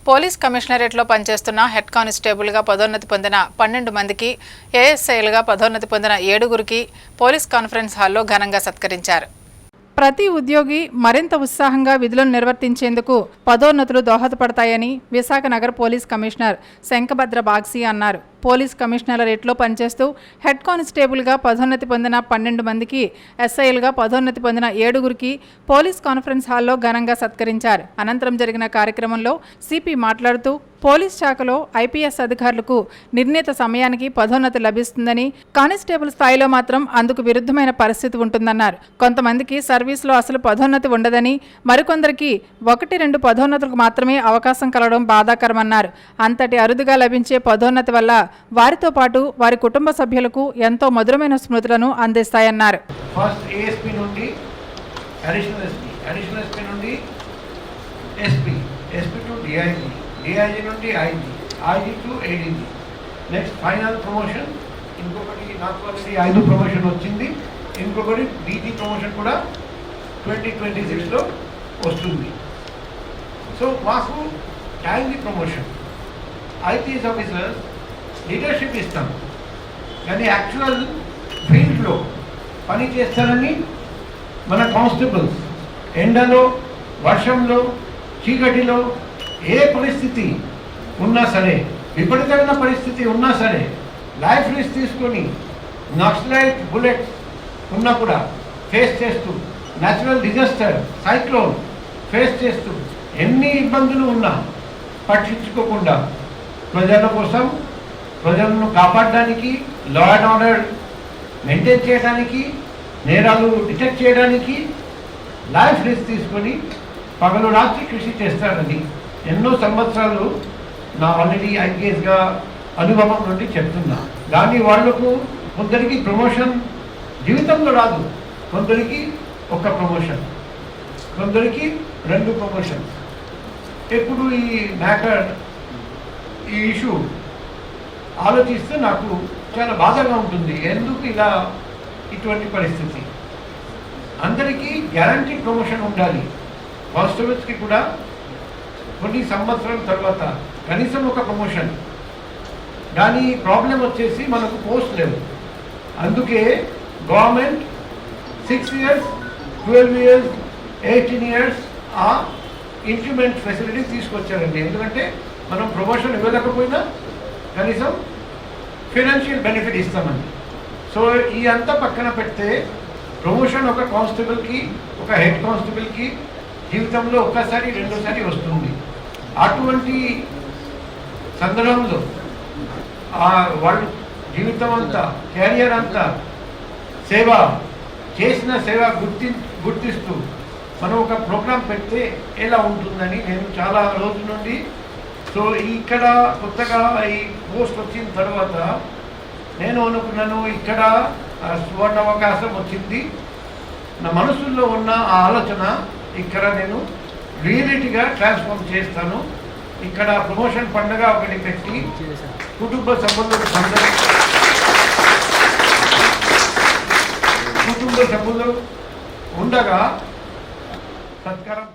Police కమిషనరేట్లో పనిచేస్తున్న head కానిస్టేబుల్గా పదోన్నతి పొందిన 12 మందికి, ఏఎస్ఐలుగా పదోన్నతి పొందిన 7గురికి పోలీస్ కాన్ఫరెన్స్ హాల్లో ఘనంగా సత్కరించారు. ప్రతి ఉద్యోగి మరింత ఉత్సాహంగా విధులను నిర్వర్తించేందుకు పదోన్నతులు దోహదపడతాయని విశాఖ నగర పోలీస్ కమిషనర్ శంఖభద్ర బాగ్సి అన్నారు. పోలీస్ కమిషనరేట్లో పనిచేస్తూ హెడ్ కానిస్టేబుల్గా పదోన్నతి పొందిన 12 మందికి, ఎస్ఐలుగా పదోన్నతి పొందిన 7గురికి పోలీస్ కాన్ఫరెన్స్ హాల్లో ఘనంగా సత్కరించారు. అనంతరం జరిగిన కార్యక్రమంలో సిపి మాట్లాడుతూ పోలీస్ శాఖలో ఐపీఎస్ అధికారులకు నిర్ణీత సమయానికి పదోన్నతి లభిస్తుందని, కానిస్టేబుల్ స్థాయిలో మాత్రం అందుకు విరుద్ధమైన పరిస్థితి ఉంటుందన్నారు. కొంతమందికి సర్వీసులో అసలు పదోన్నతి ఉండదని, మరికొందరికి 1-2 పదోన్నతులకు మాత్రమే అవకాశం కలగడం బాధాకరమన్నారు. అంతటి అరుదుగా లభించే పదోన్నతి వల్ల వారితో పాటు వారి కుటుంబ సభ్యులకు ఎంతో మధురమైన స్మృతులను అందిస్తాయన్నారు. ఫస్ట్ ఏఎస్పీ నుండి అడిషనల్ ఎస్పీ, అడిషనల్ ఎస్పీ నుండి SP, SP to DIG, DIG నుండి IG, IG to ADG. Next final promotion ఇంకొకటి, నాకు ఆల్రెడీ 5 ప్రమోషన్ వచ్చింది. ఇంకొకటి డీజీ ప్రమోషన్ కూడా 2026లో వస్తుంది. సో మాకు timely promotion. IPS officer leadership ఇస్తాం, కానీ యాక్చువల్ ఫీల్డ్లో పని చేస్తారని మన కానిస్టేబుల్స్ ఎండలో, వర్షంలో, చీకటిలో ఏ పరిస్థితి ఉన్నా సరే, విపరీతమైన పరిస్థితి ఉన్నా సరే లైఫ్ రిస్క్ తీసుకొని నక్సలైట్ బుల్లెట్స్ ఉన్నా కూడా ఫేస్ చేస్తూ, న్యాచురల్ డిజాస్టర్, సైక్లోన్ ఫేస్ చేస్తూ, ఎన్ని ఇబ్బందులు ఉన్నా పట్టించుకోకుండా ప్రజల కోసం, ప్రజలను కాపాడడానికి, లా అండ్ ఆర్డర్ మెయింటైన్ చేయడానికి, నేరాలు డిటెక్ట్ చేయడానికి లైఫ్ రిస్క్ తీసుకొని పగలు రాత్రి కృషి చేస్తారని ఎన్నో సంవత్సరాలు నా ఆల్రెడీ ఐపీఎస్గా అనుభవం నుండి చెప్తున్నా. కానీ వాళ్లకు కొందరికి ప్రమోషన్ జీవితంలో రాదు. కొందరికి 1 ప్రమోషన్, కొందరికి 2 ప్రమోషన్స్. ఎప్పుడు ఈ మ్యాటర్, ఈ ఇష్యూ ఆలోచిస్తే నాకు చాలా బాధగా ఉంటుంది. ఎందుకు ఇలా ఇటువంటి పరిస్థితి? అందరికీ గ్యారంటీ ప్రమోషన్ ఉండాలి. కానిస్టేబుల్స్కి కూడా కొన్ని సంవత్సరాల తర్వాత కనీసం 1 ప్రమోషన్. కానీ ప్రాబ్లం వచ్చేసి మనకు పోస్ట్ లేవు. అందుకే గవర్నమెంట్ 6 years, 12 years, 18 years ఆ ఇంక్రిమెంట్ ఫెసిలిటీ తీసుకొచ్చారండి. ఎందుకంటే మనం ప్రమోషన్ ఇవ్వలేకపోయినా కనీసం ఫైనాన్షియల్ బెనిఫిట్ ఇస్తామని. సో ఈ అంతా పక్కన పెడితే ప్రమోషన్ ఒక కానిస్టేబుల్కి, ఒక హెడ్ కానిస్టేబుల్కి జీవితంలో ఒక్కసారి, 2సారి వస్తుంది. అటువంటి సందర్భంలో వాళ్ళు జీవితం అంతా, కెరియర్ అంతా సేవ చేసిన సేవ గుర్తిస్తూ మనం ఒక ప్రోగ్రాం పెడితే ఎలా ఉంటుందని నేను చాలా రోజుల నుండి, సో ఇక్కడ కొత్తగా ఈ పోస్ట్ వచ్చిన తర్వాత నేను అనుకున్నాను, ఇక్కడ సువర్ణ అవకాశం వచ్చింది. నా మనసులో ఉన్న ఆ ఆలోచన ఇక్కడ నేను రియాలిటీగా ట్రాన్స్ఫార్మ్ చేస్తాను. ఇక్కడ ప్రమోషన్ పండుగ ఒకటి పెట్టి కుటుంబ సభ్యులు ఉండగా సత్కారం